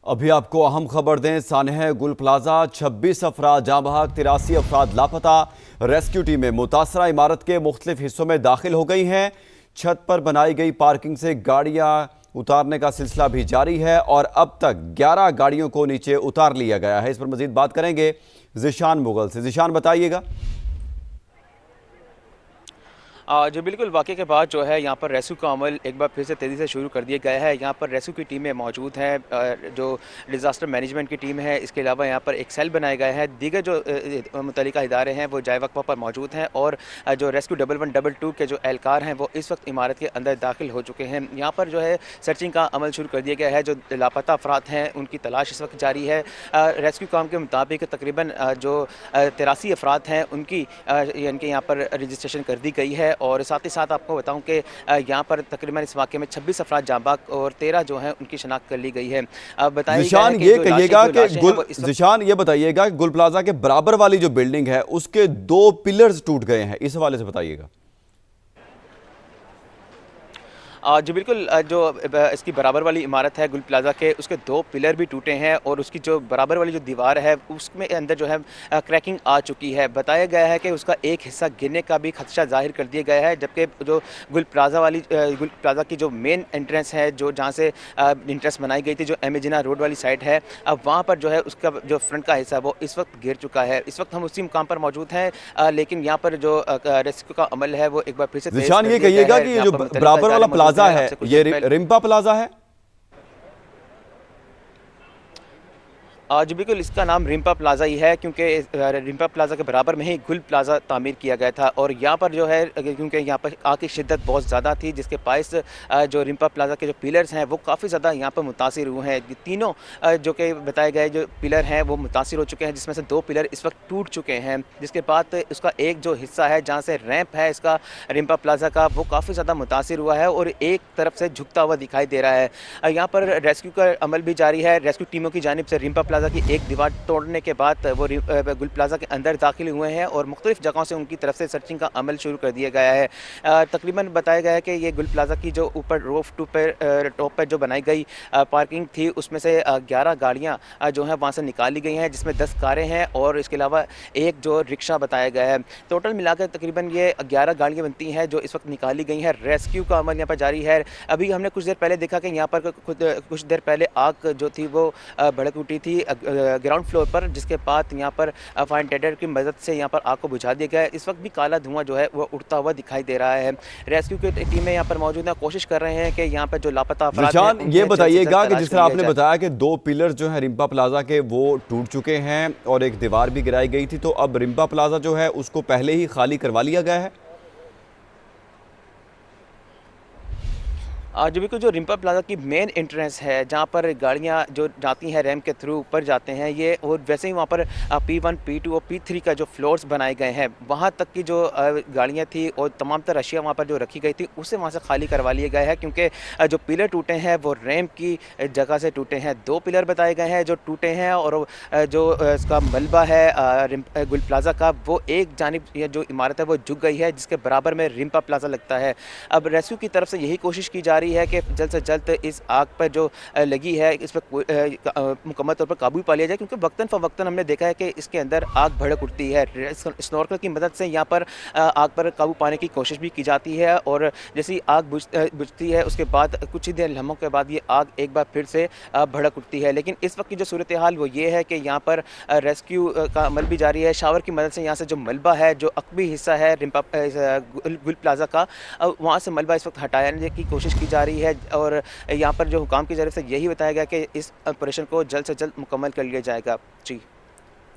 अभी आपको अहम खबर दें, सानह गुल प्लाजा 26 अफराद जाँ बहक, 83 अफराद लापता। रेस्क्यू टीमें मुतासरा इमारत के मुख्तलिफ हिस्सों में दाखिल हो गई हैं। छत पर बनाई गई पार्किंग से गाड़ियां उतारने का सिलसिला भी जारी है और अब तक 11 गाड़ियों को नीचे उतार लिया गया है। इस पर मजीद बात करेंगे ज़िशान मुगल से। ज़िशान, बताइएगा। जो बिल्कुल वाक़े के बाद जो है यहाँ पर रेस्क्यू का अमल एक बार फिर से तेज़ी से शुरू कर दिया गया है। यहाँ पर रेस्क्यू की टीमें मौजूद हैं, जो डिज़ास्टर मैनेजमेंट की टीम है। इसके अलावा यहाँ पर एक सेल बनाया गया है। दीगर जो मुतल्लिका इदारे हैं वो जाए वक़्त पर मौजूद हैं और जो रेस्क्यू 1112 के जो एहलकार हैं वो इस वक्त इमारत के अंदर दाखिल हो चुके हैं। यहाँ पर जो है सर्चिंग का अमल शुरू कर दिया गया है। जो लापता अफराद हैं उनकी तलाश इस वक्त जारी है। रेस्क्यू काम के मुताबिक तकरीबन जो 83 अफराद हैं उनकी यानी कि यहाँ पर रजिस्ट्रेशन कर दी गई है। और साथ ही साथ आपको बताऊं कि यहाँ पर तकरीबन इस वाक़े में 26 अफराद जाँ बहक और 13 जो हैं उनकी शनाख्त कर ली गई है। अब बताइए ज़िशान, ये बताइएगा कि गुल प्लाजा के बराबर वाली जो बिल्डिंग है उसके 2 पिलर्स टूट गए हैं, इस हवाले से बताइएगा। जी बिल्कुल, जो इसकी बराबर वाली इमारत है गुल प्लाजा के, उसके 2 पिलर भी टूटे हैं और उसकी जो बराबर वाली जो दीवार है उसमें अंदर जो है क्रैकिंग आ चुकी है। बताया गया है कि उसका एक हिस्सा गिरने का भी खदशा जाहिर कर दिया गया है, जबकि जो गुल प्लाजा की जो मेन एंट्रेंस है, जो जहाँ से एंट्रेंस बनाई गई थी, जो एमेजिना रोड वाली साइड है, अब वहाँ पर जो है उसका जो फ्रंट का हिस्सा वो इस वक्त गिर चुका है। इस वक्त हम उसी मुकाम पर मौजूद हैं, लेकिन यहाँ पर जो रेस्क्यू का अमल है वो एक बार फिर से ज़िशान, ये कहिएगा कि जो बराबर वाला प्लाजा है ये रिम्पा प्लाजा है? जी बिल्कुल, इसका नाम रिम्पा प्लाजा ही है क्योंकि रिम्पा प्लाजा के बराबर में ही गुल प्लाजा तामीर किया गया था। और यहाँ पर जो है क्योंकि यहाँ पर आग की शिद्दत बहुत ज़्यादा थी, जिसके बायस जो रिम्पा प्लाजा के जो पिलर्स हैं वो काफ़ी ज़्यादा यहाँ पर मुतासिर हुए हैं। तीनों जो कि बताए गए जो पिलर हैं वो मुतासिर हो चुके हैं, जिसमें से 2 पिलर इस वक्त टूट चुके हैं। जिसके बाद उसका एक जो हिस्सा है जहाँ से रैंप है इसका रिम्पा प्लाजा का, वो काफ़ी ज़्यादा मुतासिर हुआ है और एक तरफ से झुकता हुआ दिखाई दे रहा है। यहाँ पर रेस्क्यू का अमल भी जारी है। रेस्क्यू टीमों की जानिब से रिम्पा प्लाजा की एक दीवार तोड़ने के बाद वो गुल प्लाजा के अंदर दाखिल हुए हैं और मुख्तलिफ जगहों से उनकी तरफ से सर्चिंग का अमल शुरू कर दिया गया है। तकरीबन बताया गया है कि ये गुल प्लाजा की जो ऊपर टॉप पर जो बनाई गई पार्किंग थी उसमें से 11 गाड़ियाँ जो हैं वहाँ से निकाली गई हैं, जिसमें 10 कारें हैं और इसके अलावा एक जो रिक्शा बताया गया है। टोटल मिलाकर तकरीबन ये 11 गाड़ियाँ बनती हैं जो इस वक्त निकाली गई हैं। रेस्क्यू का अमल यहाँ पर जारी है। अभी हमने कुछ देर पहले देखा कि यहाँ पर कुछ देर पहले आग जो थी वो भड़क उठी थी ग्राउंड फ्लोर पर, जिसके बाद यहाँ पर फायर टेंडर की मदद से यहाँ पर आग को बुझा दिया गया है। इस वक्त भी काला धुआं जो है वो उड़ता हुआ दिखाई दे रहा है। रेस्क्यू की टीमें यहाँ पर मौजूद हैं, कोशिश कर रहे हैं कि यहाँ पर जो लापता अफराद हैं, ये बताइएगा कि जिस तरह आपने बताया कि 2 पिलर जो है रिम्पा प्लाजा के वो टूट चुके हैं और एक दीवार भी गिराई गई थी, तो अब रिम्पा प्लाजा जो है उसको पहले ही खाली करवा लिया गया है? जो बिल्कुल जो रिम्पा प्लाजा की मेन एंट्रेंस है जहाँ पर गाड़ियाँ जो जाती हैं रैंप के थ्रू ऊपर जाते हैं, ये और वैसे ही वहाँ पर P1, P2 और P3 का जो फ्लोर्स बनाए गए हैं वहाँ तक की जो गाड़ियाँ थी और तमाम तर अशिया वहाँ पर जो रखी गई थी उसे वहाँ से खाली करवा लिया गया है, क्योंकि जो पिलर टूटे हैं वो रैंप की जगह से टूटे हैं। 2 पिलर बताए गए हैं जो टूटे हैं और जो इसका मलबा है गुल प्लाजा का, वो एक जानिब जो इमारत है वो झुक गई है, जिसके बराबर में रिम्पा प्लाजा लगता है। अब रेस्क्यू की तरफ से यही कोशिश की जा रही है कि जल्द से जल्द इस आग पर जो लगी है इस पर मुकम्मल तौर पर काबू पा लिया जाए, क्योंकि वक्तन फ़वक्तन हमने देखा है कि इसके अंदर आग भड़क उठती है। स्नॉर्कल की मदद से यहाँ पर आग पर काबू पाने की कोशिश भी की जाती है और जैसी आग बुझती है उसके बाद कुछ ही देर लम्हों के बाद ये आग एक बार फिर से भड़क उठती है। लेकिन इस वक्त की जो सूरत हाल वो ये है कि यहाँ पर रेस्क्यू का अमल भी जारी है। शावर की मदद से यहाँ से जो मलबा है, जो अकबी हिस्सा है गुल प्लाजा का, वहाँ से मलबा इस वक्त हटाने की कोशिश की जा रही है और यहाँ पर जो हुकाम की तरफ से यही बताया गया कि इस ऑपरेशन को जल्द से जल्द मुकम्मल कर लिया जाएगा। जी,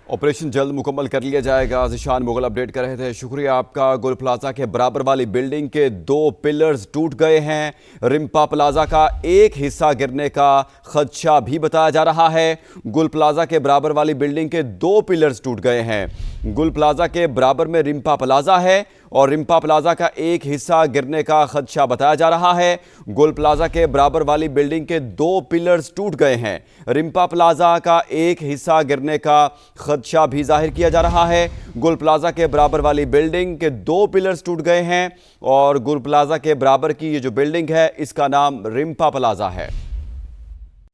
ऑपरेशन जल्द मुकम्मल कर लिया जाएगा। ज़िशान मुगल अपडेट कर रहे थे, शुक्रिया आपका। गुल प्लाजा के बराबर वाली बिल्डिंग के 2 पिलर्स टूट गए हैं। रिम्पा प्लाजा का एक हिस्सा गिरने का खदशा भी बताया जा रहा है। गुल प्लाजा के बराबर वाली बिल्डिंग के 2 पिलर्स टूट गए हैं। गुल प्लाजा के बराबर में रिम्पा प्लाजा है और रिम्पा प्लाजा का एक हिस्सा गिरने का खदशा बताया जा रहा है। गुल प्लाजा के बराबर वाली बिल्डिंग के 2 पिलर्स टूट गए हैं। रिम्पा प्लाजा का एक हिस्सा गिरने का खदशा भी जाहिर किया जा रहा है। गुल प्लाजा के बराबर वाली बिल्डिंग के 2 पिलर्स टूट गए हैं और गुल प्लाजा के बराबर की ये जो बिल्डिंग है इसका नाम रिम्पा प्लाजा है।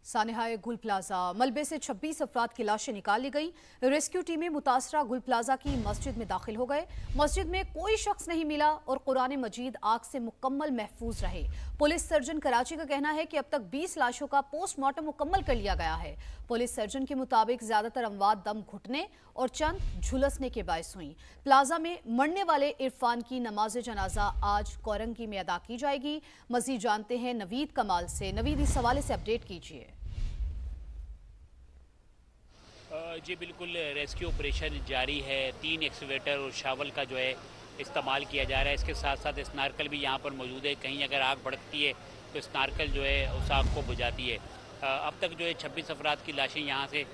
सानेहाए गुल प्लाजा मलबे से 26 अफराद की लाशें निकाल ली गई। रेस्क्यू टीमें मुतासरा गुल प्लाजा की मस्जिद में दाखिल हो गए। मस्जिद में कोई शख्स नहीं मिला और कुरान मजीद आग से मुकम्मल महफूज रहे। पुलिस सर्जन कराची का कहना है कि अब तक 20 लाशों का पोस्टमार्टम मुकम्मल कर लिया गया है। पुलिस सर्जन के मुताबिक ज्यादातर अमवात दम घुटने और चंद झुलसने के बायस हुई। प्लाजा में मरने वाले इरफान की नमाज जनाजा आज कोरंगी में अदा की जाएगी। मजीद जानते हैं नवीद कमाल से। नवीद, इस हवाले से अपडेट कीजिए। जी बिल्कुल, रेस्क्यू ऑपरेशन जारी है। 3 एक्सकवेटर और शावल का जो है इस्तेमाल किया जा रहा है। इसके साथ साथ स्नार्कल भी यहाँ पर मौजूद है। कहीं अगर आग भड़कती है तो स्नार्कल जो है उस आग को बुझाती है। अब तक जो है 26 अफराद की लाशें यहाँ से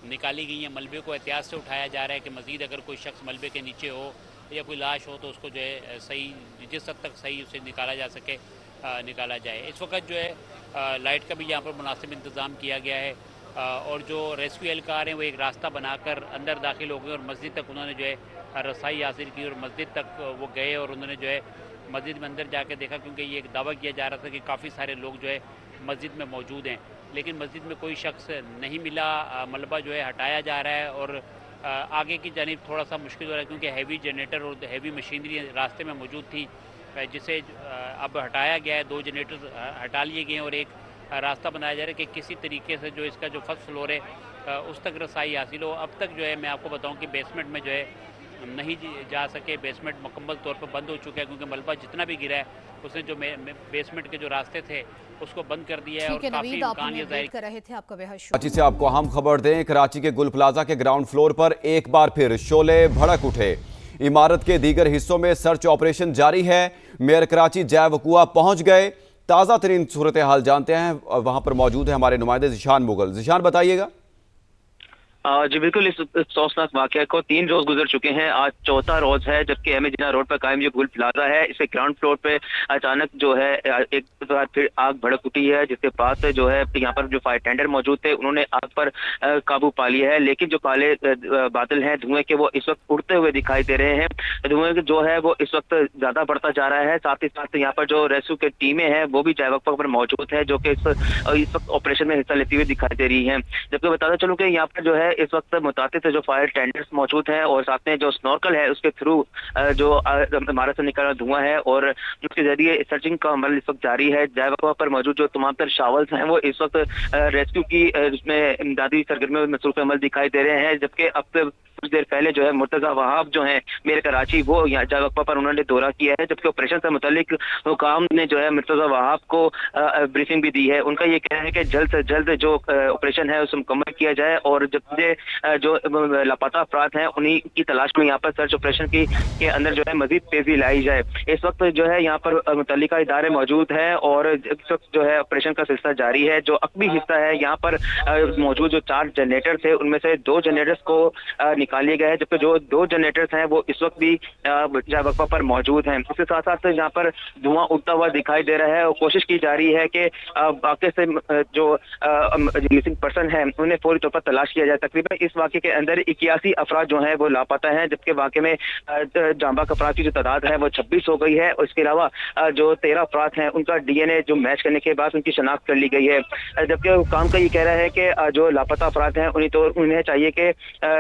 निकाली गई हैं। मलबे को एहतियात से उठाया जा रहा है कि मज़ीद अगर कोई शख्स मलबे के नीचे हो या कोई लाश हो तो उसको जो है सही, जिस हद तक सही उसे निकाला जा सके निकाला जाए। इस वक्त जो है लाइट का भी यहाँ पर मुनासिब इंतज़ाम किया गया है और जो रेस्क्यू एहलकार हैं वो एक रास्ता बनाकर अंदर दाखिल हो गए और मस्जिद तक उन्होंने जो है रसाई हासिल की और मस्जिद तक वो गए और उन्होंने जो है मस्जिद में अंदर जाकर देखा, क्योंकि ये एक दावा किया जा रहा था कि काफ़ी सारे लोग जो है मस्जिद में मौजूद हैं, लेकिन मस्जिद में कोई शख्स नहीं मिला। मलबा जो है हटाया जा रहा है और आगे की जानिब थोड़ा सा मुश्किल हो रहा है क्योंकि हैवी जनरेटर और हैवी मशीनरी रास्ते में मौजूद थी, जिसे अब हटाया गया है। 2 जनरेटर हटा लिए गए हैं और एक रास्ता बनाया जा रहा है कि किसी तरीके से जो इसका जो फर्स्ट फ्लोर है उस तक रसाई हासिल हो। अब तक जो है मैं आपको बताऊं कि बेसमेंट में जो है नहीं जा सके। बेसमेंट मुकम्मल तौर पर बंद हो चुका है क्योंकि मलबा जितना भी गिरा है उसने जो बेसमेंट के जो रास्ते थे उसको बंद कर दिया है। और काफी इम्कान ये जाहिर कर रहे थे। आपका बेहद कराची से आपको अहम खबर दें। कराची के गुल प्लाजा के ग्राउंड फ्लोर पर एक बार फिर शोले भड़क उठे। इमारत के दीगर हिस्सों में सर्च ऑपरेशन जारी है। मेयर कराची जय वकुआ पहुंच गए। ताज़ा तरीन सूरत हाल जानते हैं, वहां पर मौजूद है हमारे नुमाइंदे ज़िशान मुगल। ज़िशान, बताइएगा। जी बिल्कुल, इस अफसोसनाक वाक़या को 3 रोज गुजर चुके हैं। आज चौथा रोज है जबकि अहमद जिन्ना रोड पर कायम ये गुल प्लाजा है। इसके ग्राउंड फ्लोर पे अचानक जो है एक बार फिर आग भड़क उठी है, जिसके बाद जो है यहाँ पर जो फायर टेंडर मौजूद थे उन्होंने आग पर काबू पा लिया है। लेकिन जो काले बादल हैं धुएं के, वो इस वक्त उड़ते हुए दिखाई दे रहे हैं। धुएं जो है वो इस वक्त ज्यादा बढ़ता जा रहा है। साथ ही साथ यहाँ पर जो रेस्क्यू की टीमें हैं वो भी जय वक्फा पर मौजूद है, जो कि इस वक्त ऑपरेशन में हिस्सा लेती हुई दिखाई दे रही है। जबकि बताता चलूं कि यहाँ पर जो है इस वक्त मुतातिद जो फायर टेंडर्स मौजूद हैं और साथ में जो स्नॉर्कल है उसके थ्रू जो इमारत से निकल रहा धुआं है और उसके जरिए सर्चिंग का अमल इस वक्त जारी है। जय वक्फा पर मौजूद जो तमाम तर शावल्स हैं वो इस वक्त रेस्क्यू की उसमें इमदादी सरगर्मियों में मसरूफ अमल दिखाई दे रहे हैं। जबकि अब कुछ देर पहले जो है मुर्तजा वहाब जो है मेयर कराची, वो यहाँ जय वक्फा पर उन्होंने दौरा किया है। जबकि ऑपरेशन से मुतालिक हुकाम ने जो है मुर्तजा वहाब को ब्रीफिंग भी दी है। उनका ये कहना है कि जल्द से जल्द जो ऑपरेशन है उसे मुकम्मल किया जाए और जब जो लापता अफराद हैं उन्हीं की तलाश में यहाँ पर सर्च ऑपरेशन के अंदर जो है मजीद तेजी लाई जाए। इस वक्त जो है यहाँ पर मुतल्लिका इदारे मौजूद हैं और इस वक्त जो है ऑपरेशन का सिलसिला जारी है। जो अकबी हिस्सा है यहाँ पर मौजूद जो 4 जनरेटर थे उनमें से 2 जनरेटर्स को निकाल लिया गया है, जबकि जो 2 जनरेटर्स हैं वो इस वक्त भी जय वक्फा पर मौजूद हैं। इसके साथ साथ यहाँ पर धुआं उठता हुआ दिखाई दे रहा है और कोशिश की जा रही है कि वाकई से जो मिसिंग पर्सन है उन्हें फौरी तौर पर तलाश किया जाए। तकरीबन इस वाकये के अंदर 81 अफराद जो हैं वो लापता हैं, जबकि वाकये में जांबाक अफराद की जो तादाद है वो 26 हो गई है और इसके अलावा जो 13 अफराद हैं उनका DNA जो मैच करने के बाद उनकी शनाख्त कर ली गई है। जबकि हुकाम का ये कह रहा है कि जो लापता अफराद हैं उन्हें चाहिए कि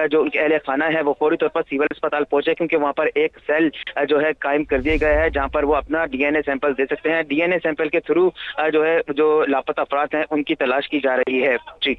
जो उनके अहले खाना है वो फौरी तौर पर सिविल अस्पताल पहुंचे, क्योंकि वहां पर एक सेल जो है कायम कर दिया गया है जहां पर वो अपना DNA सैंपल दे सकते हैं। DNA सैंपल के थ्रू जो है जो लापता अफराद हैं उनकी तलाश की जा रही है। जी।